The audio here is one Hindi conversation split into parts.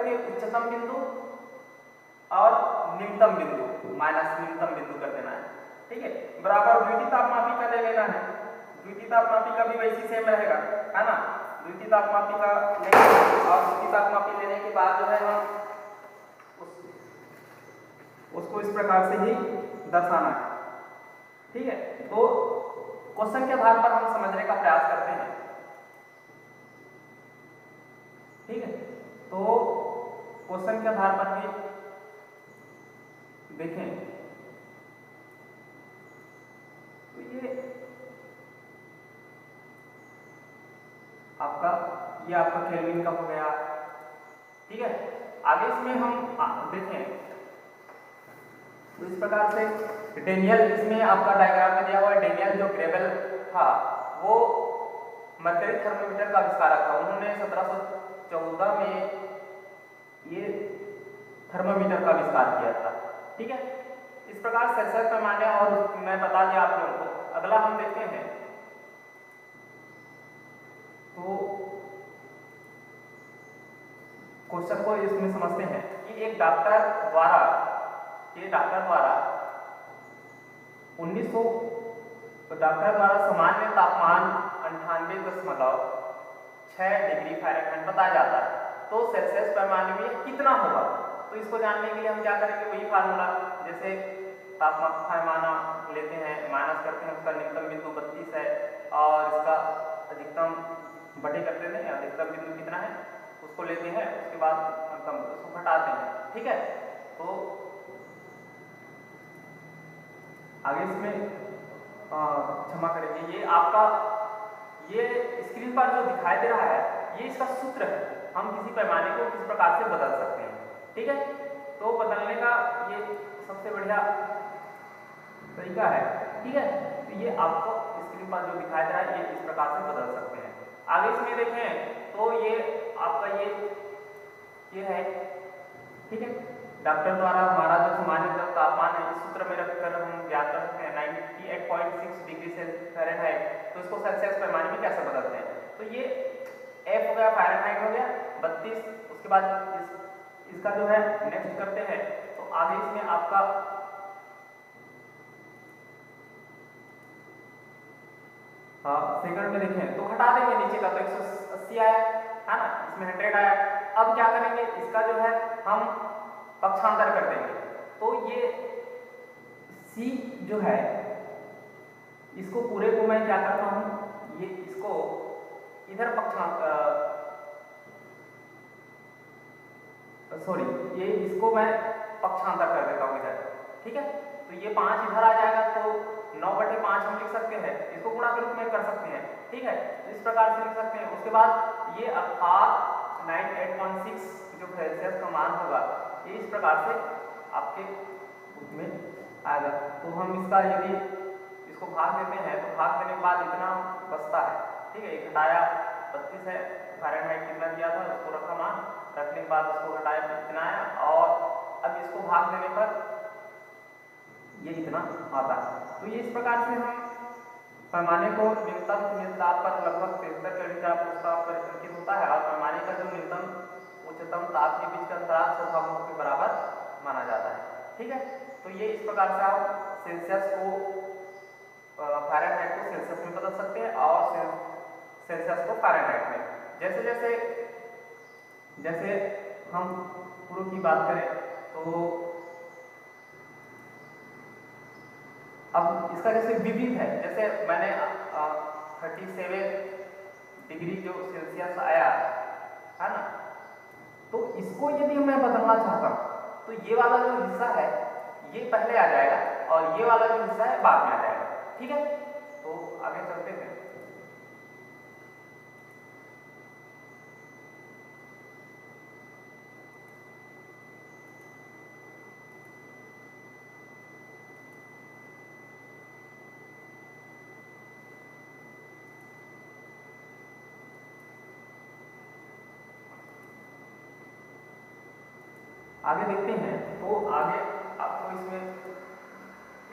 करेंगे उच्चतम बिंदु और निम्नतम बिंदु माइनस निम्नतम बिंदु कर देना है, ठीक है। बराबर द्वितीय तापमापी का ले लेना है, द्वितीय तापमापी का भी वैसी सेम रहेगा, है ना। द्वितीय तापमापी का लेंगे और द्वितीय तापमापी लेने के बाद जो है हम उसको इस प्रकार से ही दर्शाना है, ठीक है। तो क्वेश्चन के आधार पर हम समझने का प्रयास करते हैं, ठीक है। तो क्वेश्चन के आधार पर भी देखें तो ये आपका केल्विन का हो गया, ठीक है। आगे इसमें हम देखें तो इस प्रकार से डेनियल, इसमें आपका डायग्राम में दिया हुआ है, डेनियल जो ग्रेबल था वो मरकरी थर्मोमीटर का आविष्कारक था। उन्होंने 1714 में ये थर्मोमीटर का आविष्कार किया था, ठीक है। इस प्रकार सेल्सियस पैमाने और मैं बता दिया आप लोगों को। अगला हम देखते हैं तो क्वेश्चन को इसमें समझते हैं कि एक डॉक्टर द्वारा 1900 डॉक्टर द्वारा सामान्य तापमान 98.6 डिग्री फ़ारेनहाइट बताया जाता है, तो सेल्सियस पैमाने में कितना होगा। तो इसको जानने के लिए हम क्या करेंगे, वही फार्मूला, जैसे तापमान पैमाना लेते हैं, माइनस करते हैं, उसका न्यूनतम बिंदु 32 है और इसका अधिकतम बटे कर देते हैं, अधिकतम बिंदु कितना है उसको लेते हैं, उसके बाद उसको घटाते हैं, ठीक है। तो आगे इसमें क्षमा करेंगे, ये आपका ये स्क्रीन पर जो दिखाई दे रहा है ये इसका सूत्र है। हम किसी पैमाने को किस प्रकार से बदल सकते हैं, ठीक है। तो बदलने का ये सबसे बढ़िया तरीका है, ठीक है। तो ये आपको स्क्रीन पर जो दिखाई दे रहा है ये इस प्रकार से बदल सकते हैं। आगे इसमें देखें तो ये आपका ये है, ठीक है। डॉक्टर द्वारा हमारा जो सामान्य तापमान है इस सूत्र में रखकर हम ज्ञात कर सकते हैं 98.6 डिग्री फ़ारेनहाइट। तो इसको सेल्सियस पैमाने में कैसे बदलते हैं, तो ये F हो गया, फ़ारेनहाइट हो गया 32, उसके बाद इसका जो है नेक्स्ट करते हैं। तो आगे इसमें आपका सेकंड में देखें तो हटा देंगे नीचे का, तो 180 आया है ना, इसमें 100 आया। अब क्या करेंगे, इसका जो है हम पक्षांतर कर देंगे। तो ये C जो है इसको पूरे को मैं क्या करता हूं, ये इसको इधर ये इसको मैं पक्षांतर कर देता हूं इधर, ठीक है। तो ये 5 इधर आ जाएगा, तो 9/5 हम लिख सकते हैं, इसको गुणा के रूप में कर सकते हैं, ठीक है। इस प्रकार से लिख सकते हैं। उसके बाद ये अर्थात 98.6 जो सेल्सियस का मान होगा ये इस प्रकार से आपके रूप में आएगा। तो हम इसका यदि इसको भाग देते हैं तो भाग देने के बाद इतना बचता है, ठीक है। एक घटाया 32 है, फ़ारेनहाइट कितना दिया था उसको रखा मान, रखने के बाद उसको घटाया कितना आया, और अब इसको भाग देने पर ये इतना आता है। तो ये इस प्रकार से हम पैमाने को न्यूनतम ताप पर लगभग 73 केल्विन का ताप पर अंकित होता है और पैमाने का जो न्यूनतम उच्चतम ताप के बीच का अंतराल सद्भावों के बराबर माना जाता है, ठीक है। तो ये इस प्रकार से आप सेल्सियस को फ़ारेनहाइट को सेल्सियस में बदल सकते हैं और सेल्सियस को फ़ारेनहाइट में। जैसे हम पूर्व की बात करें तो अब इसका जैसे विविध है, जैसे मैंने 37 डिग्री जो सेल्सियस आया है ना, तो इसको यदि मैं बदलना चाहता हूं तो ये वाला जो हिस्सा है ये पहले आ जाएगा और ये वाला जो हिस्सा है बाद में आ जाएगा, ठीक है। तो आगे चलते हैं। आगे देखते हैं तो आगे आपको इसमें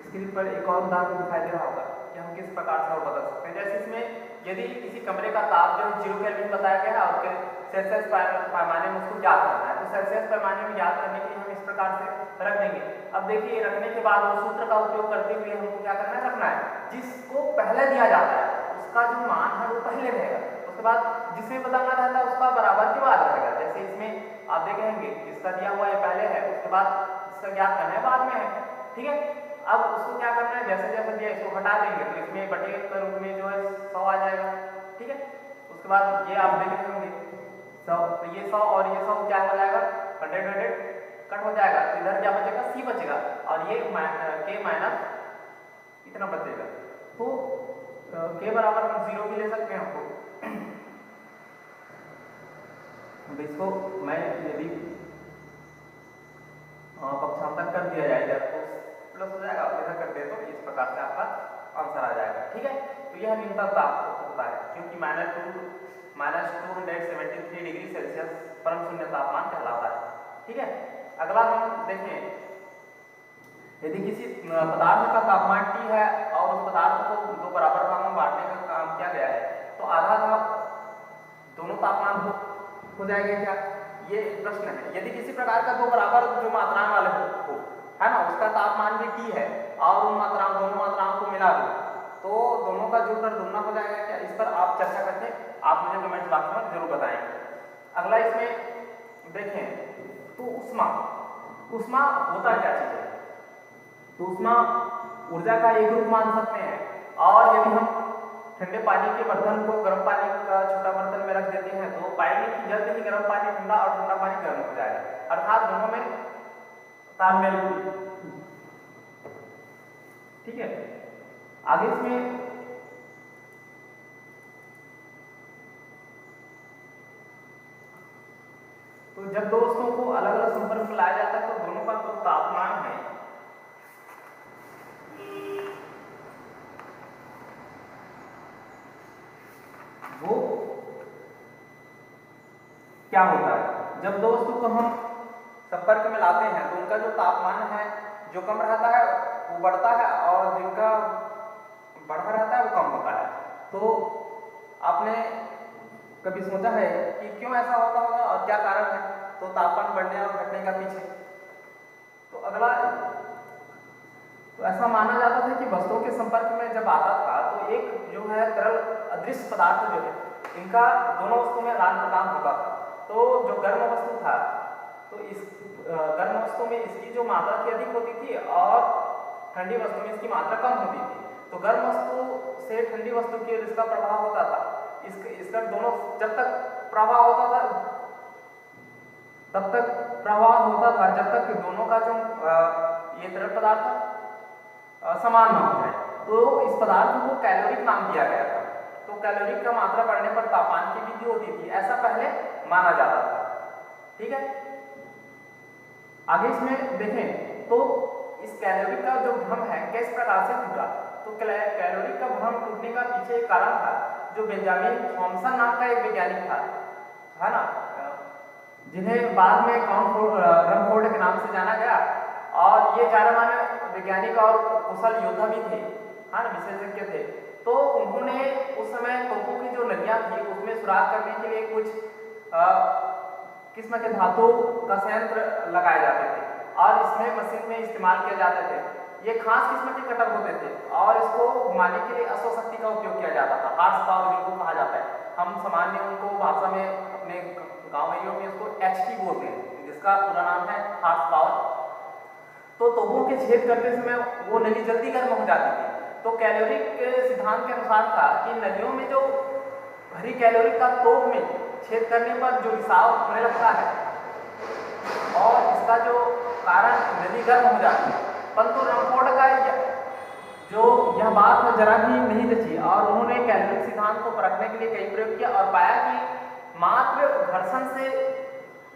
स्क्रीन पर एक और उदाहरण दिखाई दे रहा होगा कि हम किस प्रकार से और बदल सकते हैं। जैसे इसमें यदि किसी कमरे का ताप जो 0 केल्विन बताया गया है और सेल्सियस पैमाने में उसको क्या करना है, तो सेल्सियस पैमाने में याद करने के लिए हम इस प्रकार से रख देंगे। अब देखिए रखने के बाद वो सूत्र का उपयोग करते हुए हमको क्या करना है, रखना है। जिसको पहले दिया जाता है उसका जो मान है वो पहले रहेगा, उसके बाद जिसमें बदलना रहता है उसका बराबर के बाद रहेगा। जैसे इसमें आप देखेंगे जिसका दिया हुआ है पहले है, उसके बाद इसका ज्ञात करना है बाद में है, ठीक है। अब उसको क्या करना है, जैसे जैसे दिया इसको हटा देंगे तो इसमें बटे के रूप में जो है 100 आ जाएगा, ठीक है। उसके बाद ये आप देख रहे होंगे 100, तो ये 100 और ये 100 क्या हो जाएगा, 100 कट हो जाएगा, तो इधर क्या बचेगा, सी बचेगा और ये के माइनस इतना बचेगा। तो के बराबर हम 0 भी ले सकते हैं हमको। तो इसको मैं यदि पक्षांतर कर दिया जाएगा तो प्लस हो जाएगा, इधर कर दे तो इस प्रकार से आपका आंसर आ जाएगा, ठीक है। तो यह न्यूनतम तापमान होता है क्योंकि -273 डिग्री सेल्सियस परम शून्य तापमान कहलाता है, ठीक है। अगला हम देखें, यदि किसी पदार्थ का तापमान T है और उस पदार्थ को दो बराबर भागों में बांटने का काम किया गया है तो आधा का दोनों तापमान हो जाएगा क्या, ये प्रश्न है। यदि किसी प्रकार का दो बराबर जो मात्राएं वाले हो है ना, उसका तापमान भी T है और उन मात्राओं दोनों मात्राओं को मिला दो तो दोनों का जोड़कर दुगना हो जाएगा क्या, इस पर आप चर्चा करके आप मुझे कमेंट बॉक्स में जरूर बताएंगे। अगला इसमें देखें तो उष्मा होता क्या चीज है, तो उष्मा ऊर्जा का एक रूप मान सकते हैं। और यदि हम ठंडे पानी के बर्तन को गर्म पानी का छोटा बर्तन में रख देते हैं तो पाएंगे कि जल्द ही गर्म पानी ठंडा और ठंडा पानी गर्म हो जाएगा, अर्थात दोनों में तालमेल, ठीक है। आगे इसमें तो जब दो वस्तुओं को अलग अलग संपर्क में लाया जाता है तो दोनों का जो तापमान है वो क्या होता है, जब दो वस्तु को हम संपर्क में लाते हैं तो उनका जो तापमान है जो कम रहता है वो बढ़ता है और जिनका बढ़ा रहता है वो कम होता है। तो आपने कभी सोचा है कि क्यों ऐसा होता होगा और क्या कारण है, तो तापमान बढ़ने और घटने का पीछे। तो अगला तो ऐसा माना जाता था कि वस्तुओं के संपर्क में जब आता था तो एक जो है तरल अदृश्य पदार्थ जो है इनका दोनों वस्तुओं में आदान प्रदान होता था। तो जो गर्म वस्तु था तो इस गर्म वस्तु में इसकी जो मात्रा थी अधिक होती थी और ठंडी वस्तु में इसकी मात्रा कम होती थी। तो गर्म वस्तु से ठंडी वस्तु की ओर इसका प्रभाव होता था, इसका दोनों जब तक प्रभाव होता था तब तक प्रभाव होता था जब तक दोनों का जो ये तरल पदार्थ समान ना हो जाए। तो इस पदार्थ को कैलोरिक नाम दिया गया था। तो कैलोरिक का मात्रा बढ़ने पर तापमान की वृद्धि होती थी, ऐसा पहले माना जाता था, ठीक है। आगे इसमें देखें तो इस कैलोरी का जो भ्रम है किस प्रकार से टूटा, तो कैलोरी का भ्रम टूटने का पीछे एक कारण था जो बेंजामिन थॉमसन नाम का एक वैज्ञानिक था, है ना, जिन्हें बाद में रमफोर्ड के नाम से जाना गया। और ये जाने माने वैज्ञानिक और कुशल योद्धा भी थे, है ना, विशेषज्ञ थे। तो उन्होंने उस समय तोपों की जो नदियां थी उसमें सुराख करने के लिए कुछ किस्म के धातु का संयंत्र लगाए जाते थे और इसमें मशीन में इस्तेमाल किए जाते थे। ये खास किस्म के कटर होते थे और इसको घुमाने के लिए अश्वशक्ति का उपयोग किया जाता था, हार्स पावर जिनको कहा जाता है। हम सामान्य उनको भाषा में अपने गाँव एरिया में उसको HP बोलते हैं, जिसका पूरा नाम है हार्स पावर। तो तोपों के छेद करते समय वो नली जल्दी गर्म हो जाती थी। तो कैलोरी के सिद्धांत के अनुसार था कि नलियों में जो भरी कैलोरी का तोप में छेद करने पर जो रिसाव होने लगता है और इसका जो कारण नली गर्म हो जाती है। परंतु रमफोर्ड का जो यह बात जरा भी नहीं जची और उन्होंने कैलोरी सिद्धांत को परखने के लिए कई प्रयोग किया और पाया कि मात्र घर्षण से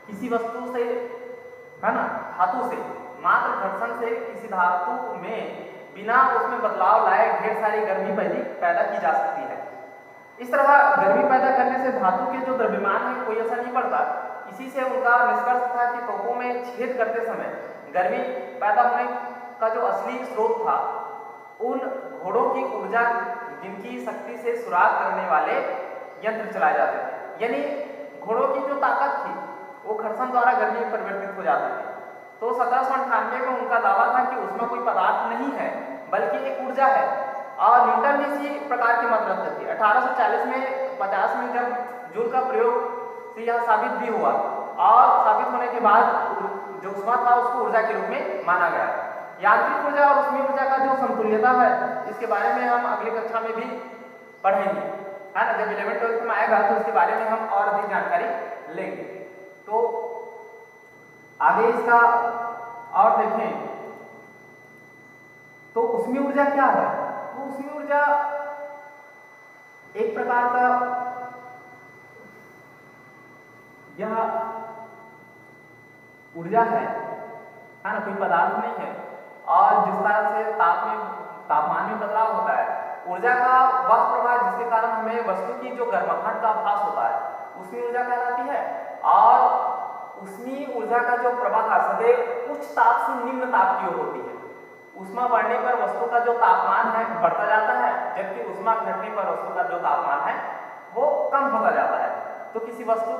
किसी वस्तु से, है ना, धातु से, मात्र घर्षण से किसी धातु में बिना उसमें बदलाव लाए ढेर सारी गर्मी पैदा की जा सकती है। इस तरह गर्मी पैदा करने से धातु के जो द्रव्यमान है कोई असर नहीं पड़ता। इसी से उनका निष्कर्ष था कि तोपों में छेद करते समय गर्मी पैदा होने का जो असली स्रोत था उन घोड़ों की ऊर्जा जिनकी शक्ति से सुराख करने वाले यंत्र चलाए जाते थे। यानी घोड़ों की जो ताकत थी वो घर्षण द्वारा गर्मी में परिवर्तित हो जाते थे। तो 1798 में उनका दावा था कि उसमें कोई पदार्थ नहीं है बल्कि एक ऊर्जा है, और न्यूटन भी इसी प्रकार की मत रखते थे। 1840 में 50 में जब जूल का प्रयोग से यह साबित भी हुआ, और साबित होने के बाद जो ऊष्मा था उसको ऊर्जा के रूप में माना गया। यांत्रिक ऊर्जा और ऊष्मीय ऊर्जा का जो समतुल्यता है, इसके बारे में हम अगली कक्षा में भी पढ़ेंगे, है ना। जब 11th-12th में आएगा तो इसके बारे में हम और अधिक जानकारी लेंगे। तो आगे इसका और देखें तो ऊष्मीय ऊर्जा क्या है। तो ऊष्मीय ऊर्जा एक प्रकार का यह ऊर्जा है ना, कोई पदार्थ नहीं है, और जिस तरह से तापमान में बदलाव होता है, ऊर्जा का वह प्रभाव जिसके कारण हमें वस्तु की जो गर्माहट का आभास होता है, ऊष्मीय ऊर्जा कहलाती है। और ऊष्मीय ऊर्जा का जो प्रवाह सदैव उच्च ताप से निम्न ताप की ओर होती है। ऊष्मा बढ़ने पर वस्तु का जो तापमान है बढ़ता जाता है, जबकि ऊष्मा घटने पर वस्तु का जो तापमान है वो कम होता जाता है। तो किसी वस्तु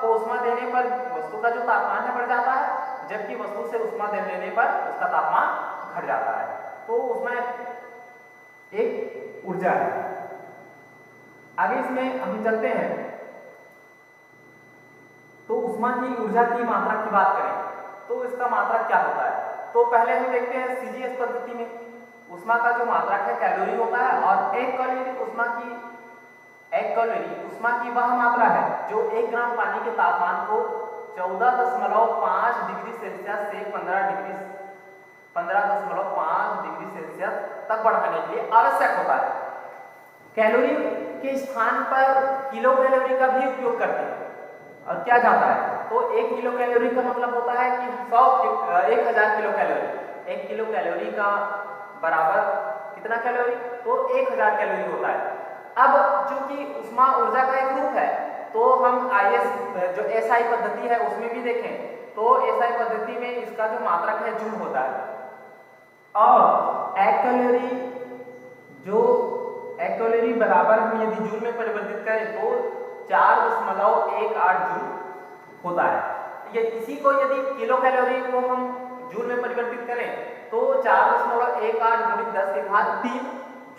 को ऊष्मा देने पर वस्तु का जो तापमान है बढ़ जाता है, जबकि वस्तु से ऊष्मा लेने पर उसका तापमान घट जाता है। तो ऊष्मा एक ऊर्जा है। आगे इसमें हम चलते हैं। तो ऊष्मा की ऊर्जा की मात्रा की बात करें तो इसका मात्रक क्या होता है। तो पहले हम देखते हैं सीजीएस पद्धति में ऊष्मा का जो मात्रक है कैलोरी होता है, और एक कैलोरी ऊष्मा की वह मात्रा है जो 1 ग्राम पानी के तापमान को 14.5 डिग्री सेल्सियस से 15.5 डिग्री सेल्सियस तक बढ़ाने के लिए आवश्यक होता है। कैलोरी के स्थान पर किलो कैलोरी का भी उपयोग करते हैं। और क्या जाता है, तो 1 किलो कैलोरी का मतलब होता है कि 1000 किलो कैलोरी। 1 किलो कैलोरी का बराबर कितना कैलोरी, तो 1000 कैलोरी होता है। अब चूंकि ऊष्मा ऊर्जा का एक रूप है, तो हम जो एसआई पद्धति है उसमें भी देखें, तो एसआई पद्धति में इसका जो मात्रक है जूल होता है। और 1 कैलोरी बराबर हम यदि जूल में परिवर्तित करें तो 4.18 जूल होता है। ये इसी को यदि किलो कैलोरी को हम जूल में परिवर्तित करें तो 4.18 गुणित 10 के घात 3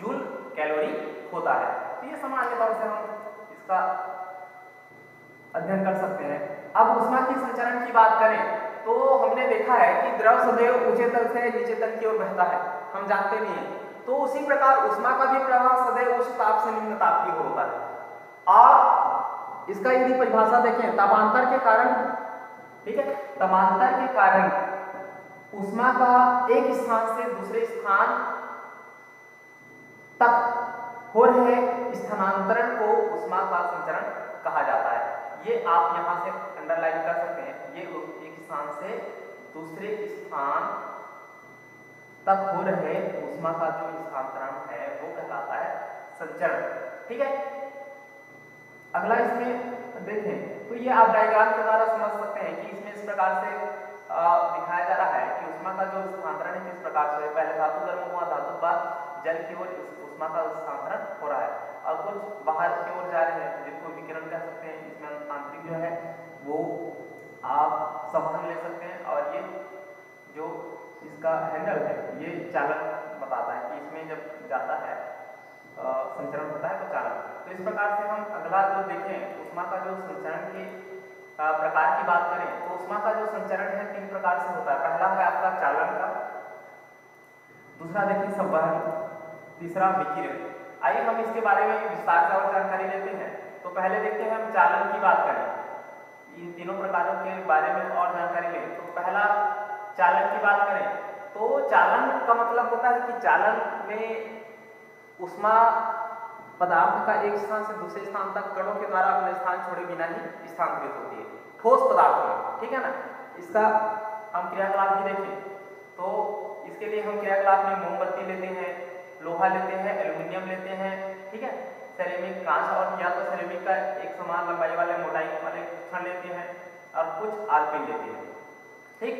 जूल कैलोरी होता है। तो ये सामान्य तौर से हम इसका अध्ययन कर सकते हैं। अब ऊष्मा की संचरण की बात करें तो हमने देखा है कि द्रव सदैव ऊंचे तल से नीचे तल की ओर बहता है, हम जानते नहीं हैं। तो उसी प्रकार ऊष्मा का भी प्रवाह सदैव उच्च ताप से निम्न ताप की ओर होता है। और इसका यदि परिभाषा देखें, तापांतर के कारण, ठीक है, तापांतर के कारण ऊष्मा का एक स्थान से दूसरे स्थान तक हो रहे स्थानांतरण को ऊष्मा का संचरण कहा जाता है। ये आप यहां से अंडरलाइन कर सकते हैं। ये एक स्थान से दूसरे स्थान तक हो रहे ऊष्मा का जो स्थानांतरण है वो कहलाता है संचरण, ठीक है। अगला इसमें देखें तो ये आप डायग्राम के द्वारा समझ सकते हैं कि इसमें इस प्रकार से दिखाया जा रहा है कि ऊष्मा का जो स्थानांतरण है किस प्रकार से, पहले धातु गर्म हुआ, धातु बाद जल की ओर ऊष्मा का स्थानांतरण हो रहा है, और कुछ बाहर की ओर जा रहे हैं जिनको विकिरण कह सकते हैं। इसमें आंतरिक जो है वो आप संवहन ले सकते हैं, और ये जो इसका हैंडल है ये चालन बताता है कि इसमें जब जाता है संचरण होता है तो चालन। तो इस प्रकार से हम अगला जो देखें ऊष्मा का जो संचरण के प्रकार की बात करें तो ऊष्मा का जो संचरण है 3 प्रकार से होता है। पहला है आपका चालन का, दूसरा देखिए संवहन, तीसरा विकिरण। आइए हम इसके बारे में विस्तार से और जानकारी लेते हैं। तो पहले देखते हैं हम चालन की बात करें, इन तीनों प्रकारों के बारे में और जानकारी लें। तो पहला चालन की बात करें तो चालन का मतलब होता है कि चालन में ऊष्मा पदार्थ का एक स्थान से दूसरे स्थान तक कणों के द्वारा अपने स्थान छोड़े बिना ही स्थानांतरित होती है, ठोस पदार्थ में, ठीक है ना। इसका हम क्रियाकलाप भी देखें तो इसके लिए हम क्रियाकलाप में मोमबत्ती लेते हैं, लोहा लेते हैं, एल्यूमिनियम लेते हैं, ठीक है, सेरेमिक, कांच, और या तो सेरेमिक का एक समान लंबाई वाले मोटाई वाले क्षण लेते हैं, और कुछ आलपीन लेते हैं, ठीक।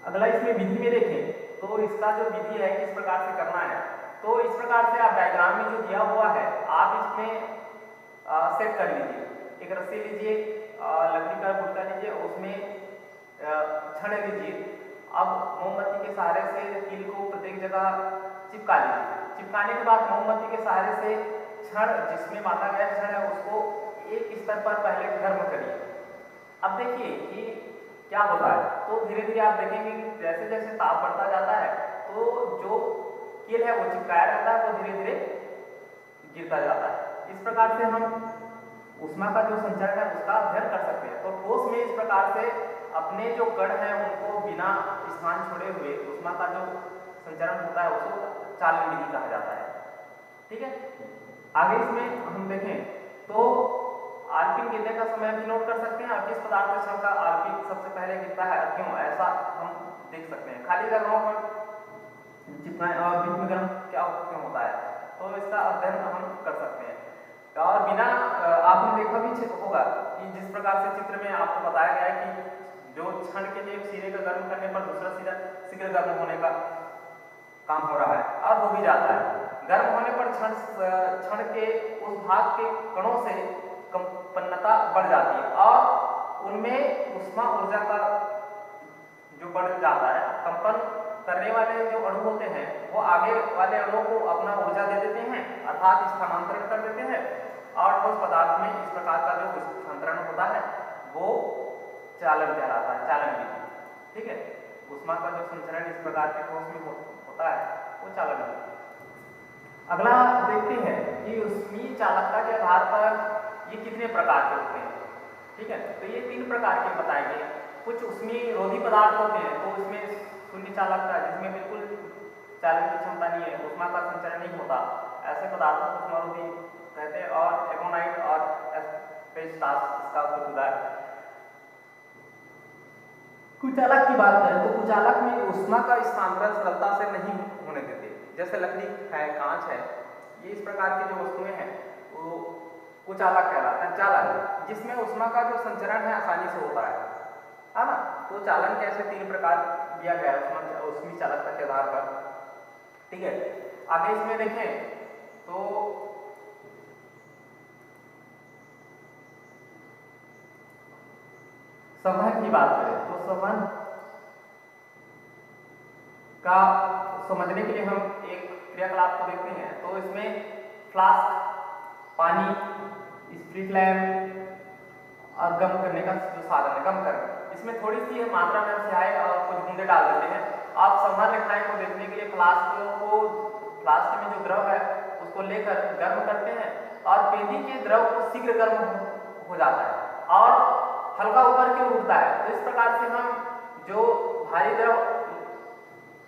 अगला इसमें विधि में देखें तो इसका जो विधि है किस प्रकार से करना है, तो इस प्रकार से आप डायग्राम में जो दिया हुआ है आप इसमें सेट कर लीजिए। एक रस्सी लीजिए, लकड़ी का गुटका लीजिए, उसमें छड़ लीजिए। अब मोमबत्ती के सहारे से कील को प्रत्येक जगह चिपका लीजिए। चिपकाने के बाद मोमबत्ती के सहारे से छड़ जिसमें बांधा गया छड़ है उसको एक स्तर पर पहले गर्म करिए। अब देखिए कि क्या होता है, तो धीरे धीरे आप देखेंगे कि जैसे जैसे ताप बढ़ता जाता है तो जो कील है वो चिपकाया रहता है, वो धीरे धीरे गिरता जाता है। इस प्रकार से हम ऊष्मा का जो संचरण है उसका अध्ययन कर सकते हैं। तो ठोस में इस प्रकार से अपने जो कण हैं उनको बिना स्थान छोड़े हुए ऊष्मा का जो संचरण होता है उसको चालन विधि कहा जाता है। ठीक है, आगे इसमें हम देखें तो आर्किन गिरने का समय भी नोट कर सकते हैं और किस पदार्थ के क्षण का आर्किन सबसे पहले गिरता है, क्यों, ऐसा हम देख सकते हैं। खाली जगहों पर चिपकाएं और बीच में गर्म क्या क्यों होता है, तो इसका अध्ययन हम कर सकते हैं। और बिना आपने देखा भी होगा कि जिस प्रकार से चित्र में आपको बताया गया है कि जो क्षण के लिए सिरे का गर्म करने पर दूसरा सिरा शीघ्र गर्म होने का काम हो रहा है और हो भी जाता है। गर्म होने पर क्षण के उस भाग के कणों से कंपन्नता बढ़ जाती है और उनमें ऊष्मा ऊर्जा का जो बढ़ जाता है। कंपन करने वाले जो अणु होते हैं वो आगे वाले अणुओं को अपना ऊर्जा दे देते हैं, अर्थात स्थानांतरण कर देते हैं, और ठोस पदार्थ में इस प्रकार का जो स्थानांतरण होता है वो चालन कहलाता है, चालन विधि। ठीक है, ऊष्मा का जो संचरण इस प्रकार के ठोस में होता है वो चालन विधि। अगला देखते हैं कि ऊष्मीय चालकता के आधार पर ये कितने प्रकार के होते हैं। ठीक है, तो ये 3 प्रकार के बताए गए। कुछ ऊष्मीय रोधी पदार्थ होते हैं तो उसमें शून्य चालकता, जिसमें बिल्कुल चालन की क्षमता नहीं है, ऊष्मा का संचरण नहीं होता, ऐसे पदार्थों को ऊष्मारोधी कहते हैं। और एमोनाइट और एस्बेस्टॉस इसका उदाहरण। कुचालक की बात करें तो कुचालक में ऊष्मा का स्थानांतरण सरलता से नहीं होने देते, जैसे लकड़ी है, कांच है, ये इस प्रकार की जो वस्तुएं हैं वो कुचालक कहलाते हैं। चालन जिसमें ऊष्मा का जो संचरण है आसानी से होता है ना। तो चालन कैसे 3 प्रकार दिया गया है ऊष्मीय चालकता के आधार पर। ठीक है, आगे इसमें देखें तो संवहन की बात करें तो संवहन का समझने के लिए हम एक क्रियाकलाप को देखते हैं। तो इसमें फ्लास्क, पानी, स्प्रिट लैम्प और गम करने का जो साधन है, गम करना, इसमें थोड़ी सी मात्रा में स्याही और कुछ बूंदे डाल देते हैं। आप संवहन रेखाएं को देखने के लिए फ्लास्क में जो द्रव है उसको लेकर गर्म करते हैं और पेंदी के द्रव को शीघ्र गर्म हो जाता है और हल्का ऊपर की ओर उठता है। तो इस प्रकार से हम जो भारी द्रव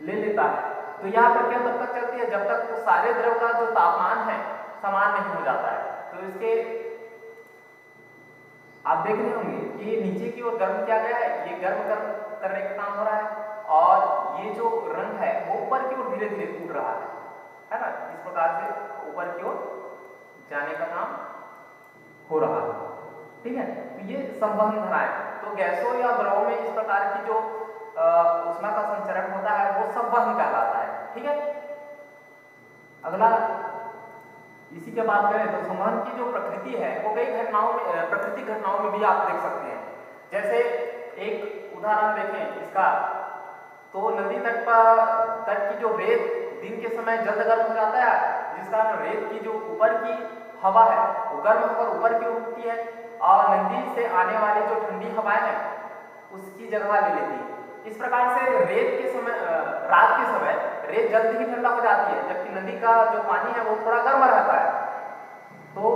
ले लेता है तो यह प्रक्रिया तब तक चलती है जब तक वो सारे द्रव का जो तापमान है समान नहीं हो जाता है। तो इसके आप देख रहे होंगे कि नीचे की ओर गर्म किया गया है, ये गर्म करने का काम हो रहा है और ये जो रंग है वो ऊपर की ओर धीरे धीरे टूट रहा है ना। इस प्रकार से ऊपर की ओर जाने का काम हो रहा है। ठीक है, तो ये संवहन धाराएं। तो गैसों या द्रवों में इस प्रकार की जो ऊष्मा का संचरण होता है वो संवहन कहलाता है। ठीक है, अगला इसी के बात करें तो संवहन की जो प्रकृति है वो कई घटनाओं में, प्राकृतिक घटनाओं में भी आप देख सकते हैं। जैसे एक उदाहरण देखें इसका, तो नदी तट की जो रेत दिन के समय जल्द गर्म हो जाता है, जिस कारण रेत की जो ऊपर की हवा है वो गर्म होकर ऊपर की ओर उठती है और नदी से आने वाली जो ठंडी हवाएं हैं उसकी जगह ले लेती है। इस प्रकार से रेत के समय, रात के समय रेत जल्द ही ठंडा हो जाती है, जबकि नदी का जो पानी है वो थोड़ा गर्म रहता है। तो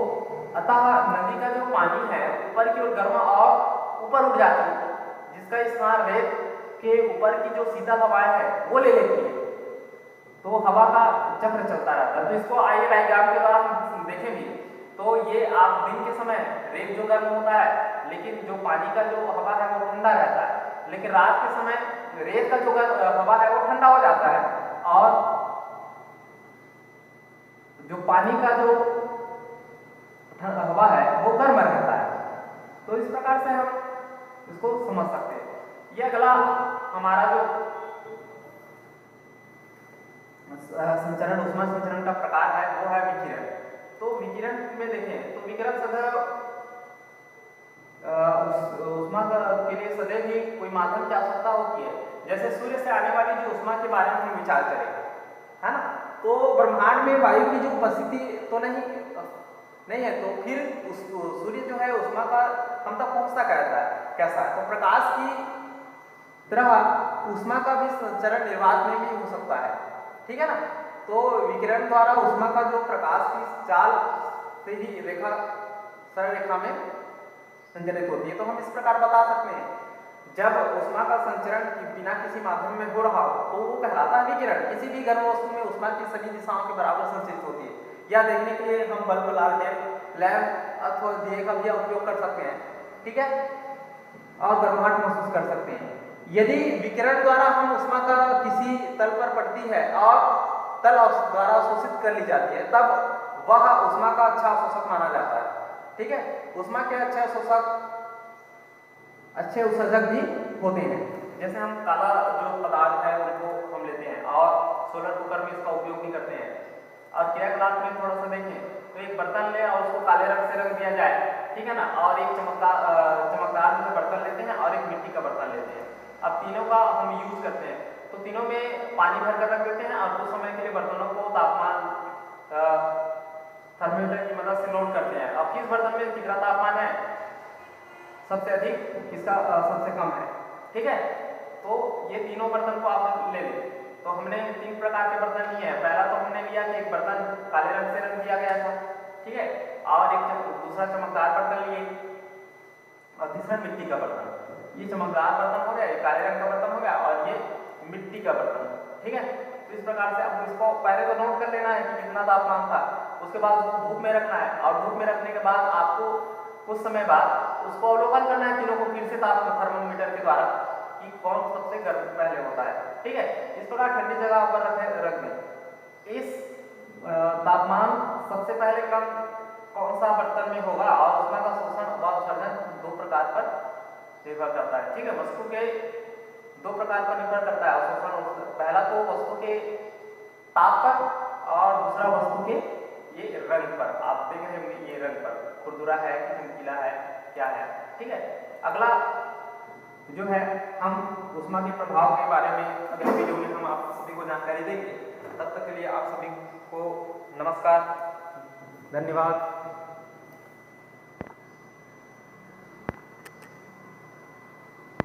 अतः नदी का जो पानी है ऊपर की ओर गर्म और ऊपर उठ जाती है, जिसका स्थान रेत के ऊपर की जो शीतल हवाएं है वो ले लेती है। तो हवा का चक्र चलता रहता है। तो इसको आइए डायग्राम के द्वारा हम देखें भी। तो ये आप दिन के समय रेत जो गर्म होता है लेकिन जो पानी का जो हवा है वो ठंडा रहता है, लेकिन रात के समय रेत का जो हवा है वो ठंडा हो जाता है और जो पानी का जो हवा है वो गर्म रहता है। तो इस प्रकार से हम इसको समझ सकते हैं। ये अगला हमारा जो संचरण, ऊष्मा संचरण का प्रकार है वो है विकिरण। तो विकिरण में देखें तो विकिरण सदैव सदैव ही कोई माध्यम की आवश्यकता होती है। जैसे सूर्य से आने वाली जो ऊष्मा के बारे में हम विचार करें, है ना, तो ब्रह्मांड में वायु की जो उपस्थिति तो नहीं है, तो फिर सूर्य जो है ऊष्मा का हम तक पहुंचता कैसा है? तो प्रकाश की तरह ऊष्मा का भी संचरण निर्वात में भी हो सकता है, ठीक है ना। तो विकिरण द्वारा ऊष्मा का जो प्रकाश की चाल से ही रेखा सरल रेखा में संचरित होती है। तो हम इस प्रकार बता सकते हैं, जब ऊष्मा का संचरण बिना किसी माध्यम में हो रहा हो तो वो कहलाता है विकिरण। किसी भी गर्म वस्तु में ऊष्मा की सभी दिशाओं के बराबर संचरित होती है। यह देखने के लिए हम बल्ब, लालटेन, लैंप अथवा दिए का भी उपयोग कर सकते हैं, ठीक है, और गर्माहट महसूस कर सकते हैं। यदि विकिरण द्वारा हम ऊष्मा का किसी तल पर पड़ती है और तल द्वारा अवशोषित कर ली जाती है, तब वह ऊष्मा का अच्छा अवशोषक माना जाता है, ठीक है। ऊष्मा के अच्छे उत्सर्जक भी होते हैं। जैसे हम काला जो पदार्थ है उनको हम लेते हैं और सोलर कुकर में इसका उपयोग भी करते हैं। और क्रियाकलाप में थोड़ा सा देखें तो एक बर्तन ले और उसको काले रंग से रंग दिया जाए, ठीक है ना, और एक चमकदार जो बर्तन लेते हैं और एक मिट्टी का बर्तन लेते हैं। अब तीनों का हम यूज करते हैं, तो तीनों में पानी भर कर रख देते हैं और कुछ समय के लिए बर्तनों को तापमान थर्मोमीटर की मदद से नोट करते हैं। अब किस बर्तन में कितना तापमान है सबसे अधिक, किसका सबसे कम है, ठीक है। तो ये तीनों बर्तन को आप ले लें। तो हमने 3 प्रकार के बर्तन लिए हैं। पहला तो हमने लिया कि एक बर्तन काले रंग से रंग दिया गया था, ठीक है, और दूसरा चमकदार बर्तन लिए और तीसरा मिट्टी का बर्तन। ये चमकदार बर्तन हो गया, ये काले रंग का बर्तन हो गया और ये मिट्टी का बर्तन, ठीक है। तो इस प्रकार से अब इसको पहले तो नोट कर लेना है कि कितना तापमान था, उसके बाद उसको धूप में रखना है और धूप में रखने के बाद आपको कुछ समय बाद उसको अवलोकन करना है तीनों को फिर से थर्मोमीटर के द्वारा कि कौन सबसे गर्म पहले होता है, ठीक है। इस प्रकार ठंडी जगह पर रख दें। इस तापमान सबसे पहले कौन सा बर्तन में होगा और उसमें का शोषण व उत्सर्जन 2 प्रकार पर निर्भर करता है, ठीक है। वस्तु के 2 प्रकार पर निर्भर करता है शोषण। पहला तो वस्तु के ताप पर और दूसरा वस्तु के ये रंग पर। आप देख रहे होंगे ये रंग पर खुरदुरा है कि चमकीला है, क्या है, ठीक है। अगला जो है हम ऊष्मा के प्रभाव के बारे में अगले वीडियो में हम आप सभी को जानकारी देंगे। तब तक के लिए आप सभी को नमस्कार, धन्यवाद।